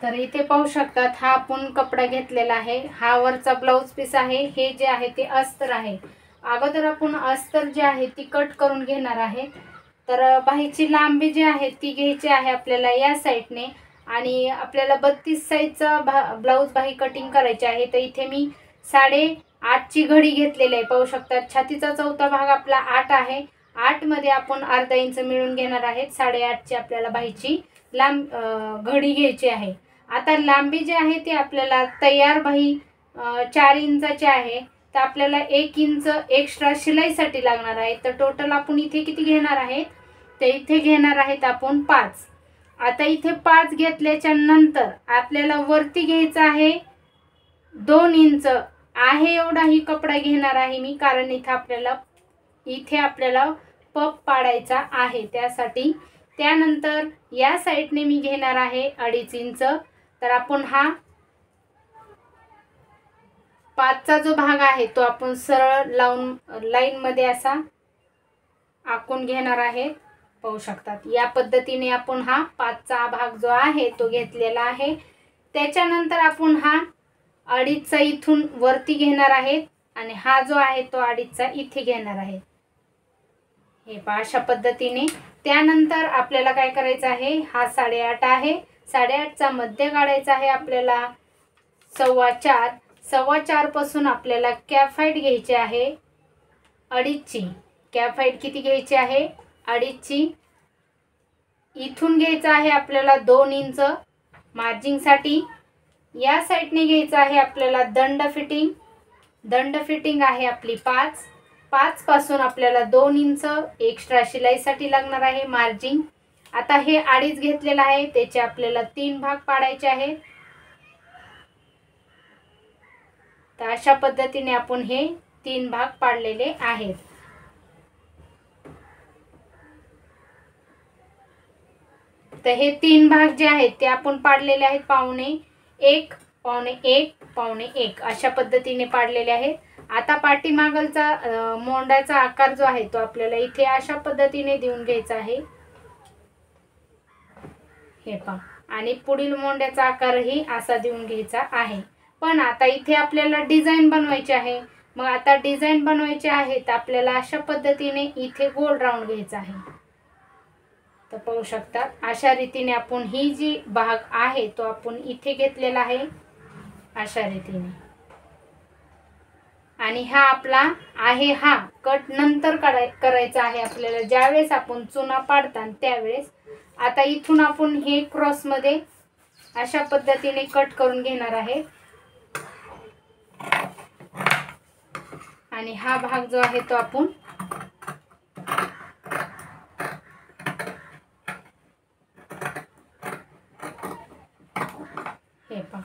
तर इथे पाहू शकतात हा आपण कपडा घेतलेला आहे, हा वरचा ब्लाऊज पीस आहे, हे जे आहे ते अस्तर आहे। अगोदर आपण अस्तर जे आहे ती कट करून घेणार आहे। तर बाहीची लांबी जी आहे ती घ्यायची आहे आपल्याला या साईडने आणि आपल्याला 32 साईजचा ब्लाऊज बाही कटिंग करायची आहे। तर इथे मी 8.5 ची घडी घेतलेली आहे, पाहू शकता। छातीचा चौथा भाग आपला 8 आहे, 8 मध्ये आपण अर्धा इंच मिळून घेणार आहेत। 8.5 ची आपल्याला बाहीची लांब घडी घ्यायची आहे। आता लांबी जी आहे ती आपल्याला तयार बाही 4 इंचाची आहे, तर आपल्याला 1 इंच एक्स्ट्रा शिलाईसाठी लागणार आहे। तर टोटल आपण इथे किती घेणार आहेत, तर इथे घेणार आहेत आपण 5। आता इथे 5 घेतल्याच्या नंतर आपल्याला वरती घ्यायचं आहे 2 इंच आहे एवढा ही कपडा घेणार आहे मी, कारण इथे आपल्याला पप पाडायचा आहे त्यासाठी। त्यानंतर या साईडने मी घेणार आहे 2.5 इंच। तर आपण हा 5चा जो भाग आहे तो आपण सरळ लावून लाईन मध्ये असा आखून घेणार आहे, पाहू शकतात। या पद्धतीने आपण हा 5चा भाग जो आहे तो घेतलेला आहे। त्याच्यानंतर आपण हा 2.5चा इथून वरती घेणार आहे आणि हा जो आहे तो 2.5चा इथे घेणार आहे, हे पहा अशा पद्धतीने। त्यानंतर आपल्याला काय करायचं आहे, हा 8.5 आहे, 8.5चा मध्य काढायचा आहे आपल्याला 4.25। 4.25 पासून आपल्याला कॅप हाईट घ्यायची आहे 2.5 ची। कॅप हाईट किती घ्यायची आहे, 2.5 ची। इथून घ्यायचं आहे आपल्याला 2 इंच मार्जिंग साठी। या साईडने घ्यायचं आहे आपल्याला दंड फिटिंग। दंड फिटिंग आहे आपली 5 पासून आपल्याला 2 इंच एक्स्ट्रा शिलाईसाठी लागणार आहे मार्जिंग। आता हे 2.5 घेतलेला आहे, त्याचे आपल्याला 3 भाग पाडायचे आहेत। तर अशा पद्धतीने आपण हे 3 भाग पाडलेले आहेत। तर हे 3 भाग जे आहेत ते आपण पाडलेले आहेत पावणे 1 पावणे 1 पावणे 1 अशा पद्धतीने पाडलेले आहेत। आता पाठीमागलचा मोंडाचा आकार जो आहे तो आपल्याला इथे अशा पद्धतीने देऊन घ्यायचा आहे, हे पहा। आणि पुढील मोंड्याचा आकारही असा देऊन घ्यायचा आहे। पण आता इथे आपल्याला डिझाइन बनवायची आहे, मग आता डिझाइन बनवायची आहे तर आपल्याला अशा पद्धतीने इथे गोल राऊंड घ्यायचा आहे। तर पाहू शकता अशा रीतीने आपण ही जी भाग आहे तो आपण इथे घेतलेला आहे अशा रीतीने। आणि हा आपला आहे हा कट नंतर करायचा आहे आपल्याला, ज्यावेळेस आपण चुना पाडतात त्यावेळेस। आता इथून आपण हे क्रॉस मध्ये अशा पद्धतीने कट करून घेणार आहे आणि हा भाग जो आहे तो आपण हे पहा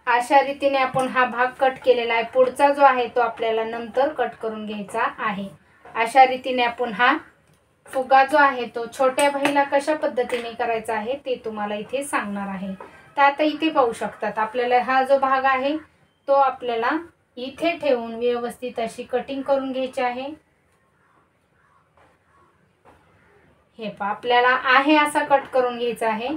अशा रीतीने आपण हा भाग कट केलेला आहे। पुढचा जो आहे तो आपल्याला नंतर कट करून घ्यायचा आहे। अशा रीतीने आपण हा फुगा जो आहे तो छोट्या बाहीला कशा पद्धतीने करायचा आहे ते तुम्हाला इथे सांगणार आहे। तर आता इथे पाहू शकतात आपल्याला हा जो भाग आहे तो आपल्याला इथे ठेवून व्यवस्थित अशी कटिंग करून घ्यायची आहे। हे पहा आपल्याला आहे असा कट करून घ्यायचा आहे।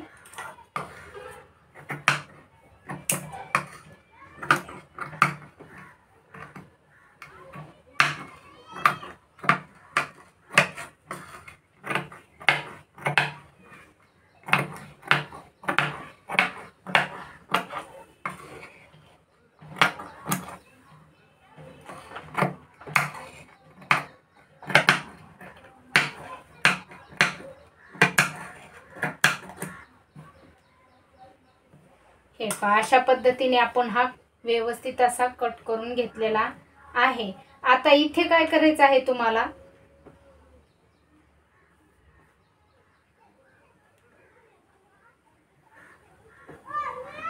हे पहा अशा पद्धतीने आपण हा व्यवस्थित असा कट करून घेतलेला आहे। आता इथे काय करायचं आहे तुम्हाला,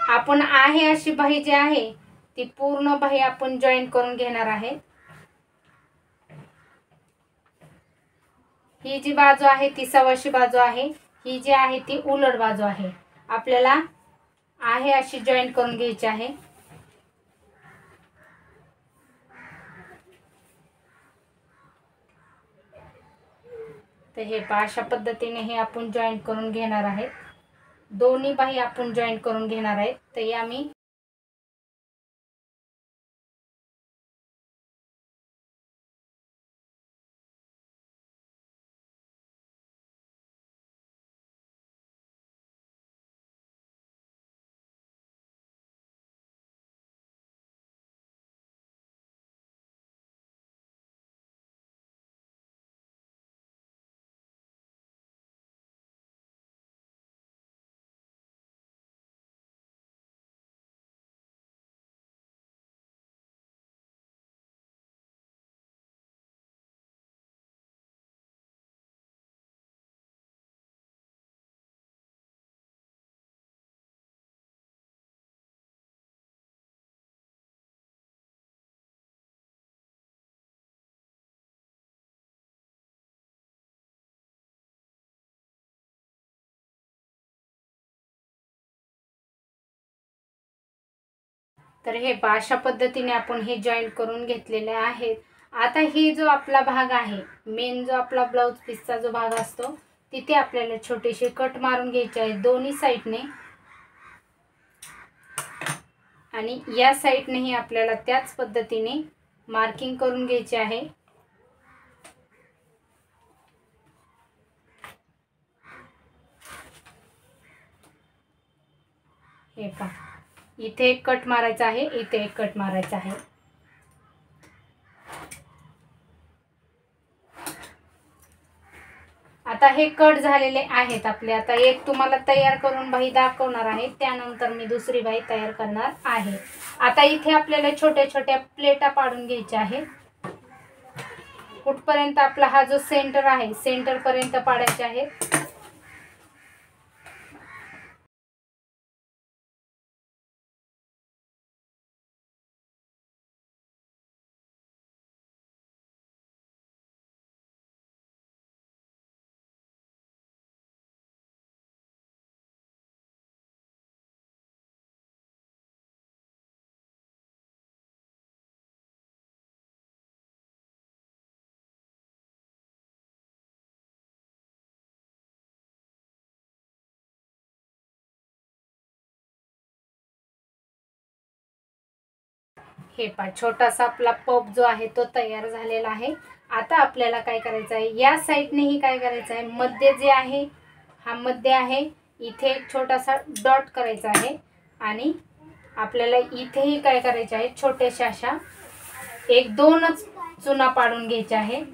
आपण आहे अशी बाही जी आहे ती पूर्ण बाही आपण जॉईन करून घेणार आहे। ही जी बाजू आहे ती सव्वाशी बाजू आहे, ही जी आहे ती उलट बाजू आहे। आपल्याला आहे अशी जॉईन करून घ्यायची आहे। तर हे पहा अशा पद्धतीने हे आपण जॉईन करून घेणार आहे। दोन्ही बाही आपण जॉईंट करून घेणार आहेत. तर या मी तर हे अशा पद्धतीने आपण हे जॉईंट करून घेतलेले आहेत. आता ही जो आपला भाग आहे, मेन जो आपला ब्लाऊज पीसचा जो भाग असतो, तिथे आपल्याला छोटेसे कट मारून घ्यायचे आहे दोन्ही साईडने. आणि या साईडनेही आपल्याला त्याच पद्धतीने मार्किंग करून घ्यायचे आहे. हे पहा, इथे एक कट मारायचा आहे, इथे एक कट मारायचा आहे. आता हे कट झालेले आहेत आपले. आता एक तुम्हाला तयार करून बाही दाखवणार आहे, त्यानंतर मी दुसरी बाही तयार करणार आहे. आता इथे आपल्याला छोट्या छोट्या प्लेटा पाडून घ्यायच्या आहेत. कुठपर्यंत आपला हा जो सेंटर आहे, सेंटर पर्यंत पाडायचे आहेत. हे पहा, छोटासा आपला पफ जो आहे तो तयार झालेला आहे. आता आपल्याला काय करायचं आहे, या साईडनेही काय करायचं आहे, मध्य जे आहे, हा मध्य आहे, इथे एक छोटासा डॉट करायचा आहे. आणि आपल्याला इथेही काय करायचे आहे, छोट्याशा अशा एक दोनच चुना पाडून घ्यायच्या आहे.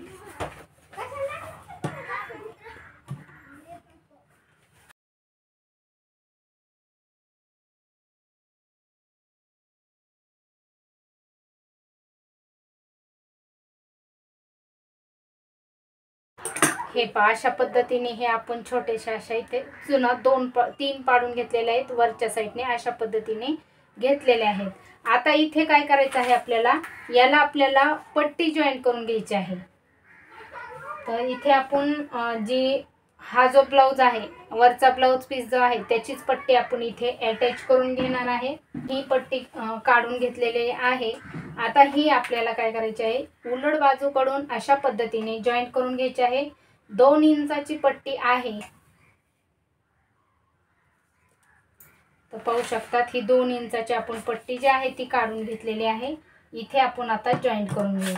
हे पहा, अशा पद्धतीने हे आपण छोटेशा अशा इथे चुना तीन पाडून घेतलेले आहेत वरच्या साईडने, अशा पद्धतीने घेतलेले आहेत. आता इथे काय करायचं आहे आपल्याला, याला आपल्याला पट्टी जॉईन करून घ्यायची आहे. तर इथे आपण जी हा जो ब्लाऊज आहे, वरचा ब्लाऊज पीस जो आहे, त्याचीच पट्टी आपण इथे अटॅच करून घेणार आहे. ही पट्टी काढून घेतलेली आहे. आता ही आपल्याला काय करायची आहे, उलट बाजूकडून अशा पद्धतीने जॉईंट करून घ्यायची आहे. 2 इंचाची पट्टी आहे. तर पाहू शकतात, ही 2 इंचाची आपण पट्टी जी आहे ती काढून घेतलेली आहे. इथे आपण आता जॉईंट करून घेऊ.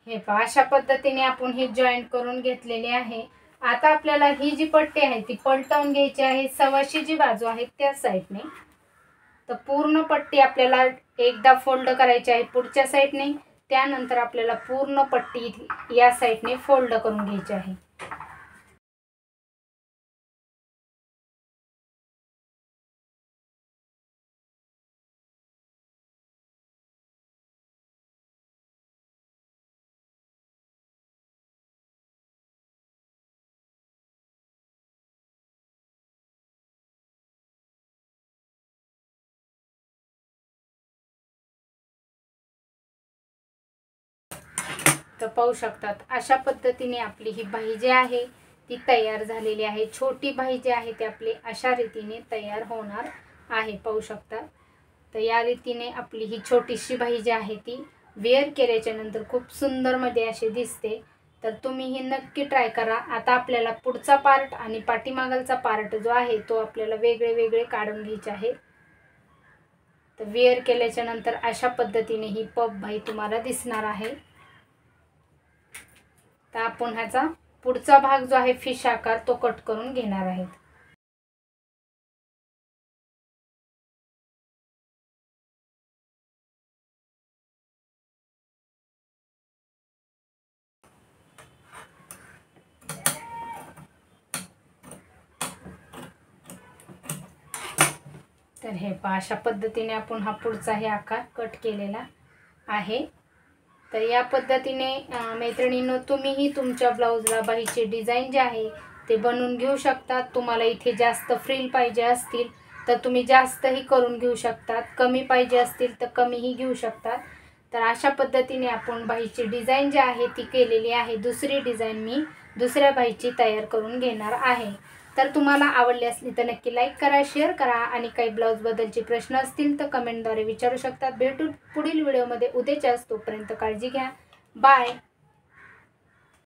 हे पहा, अशा पद्धतीने आपण हे जॉईंट करून घेतलेले आहे. आता आपल्याला ही जी पट्टी आहे ती पलटवून घ्यायची आहे, सव्वाशी जी बाजू आहे त्या साईडने. तर पूर्ण पट्टी आपल्याला एकदा फोल्ड करायची आहे पुढच्या साईडने. त्यानंतर आपल्याला पूर्ण पट्टी या साईडने फोल्ड करून घ्यायची आहे. तर पाहू शकतात अशा पद्धतीने आपली ही बाही जी आहे ती तयार झालेली आहे। छोटी बाही जी आहे ती आपली अशा रीतीने तयार होणार आहे, पाहू शकता। तर या रीतीने आपली ही छोटीशी बाही जी आहे ती वेअर केल्याच्या नंतर खूप सुंदर मध्ये अशी दिसते। तर तुम्ही ही नक्की ट्राय करा। आता आपल्याला पुढचा पार्ट आणि पाठीमागलचा पार्ट जो आहे तो आपल्याला वेगळे वेगळे काढून घ्यायचे आहे। तर वेअर केल्याच्या नंतर अशा पद्धतीने ही पफ बाही तुम्हाला दिसणार आहे। तर आपण ह्याचा पुढचा भाग जो आहे फिश आकार तो कट करून घेणार आहे। तर हे पहा अशा पद्धतीने आपण हा पुढचा हे आकार कट केलेला आहे। तर या पद्धतीने मैत्रिणींनो तुम्हीही तुमच्या ब्लाउजला बाहीची डिझाईन जी आहे ते बनवून घेऊ शकता। तुम्हाला इथे जास्त फ्रिल पाहिजे असतील तर तुम्ही जास्तही करून घेऊ शकतात, कमी पाहिजे असतील तर कमीही घेऊ शकतात। तर अशा पद्धतीने आपण बाहीची डिझाईन जी आहे ती केलेली आहे। दुसरी डिझाईन मी दुसऱ्या बाहीची तयार करून घेणार आहे। तर तुम्हाला आवडली असली तर नक्की लाईक करा, शेअर करा आणि काही ब्लाउज बद्दलचे प्रश्न असतील तर कमेंटद्वारे विचारू शकतात। भेटू पुढील व्हिडिओमध्ये उद्याच्याच, तोपर्यंत काळजी घ्या। बाय।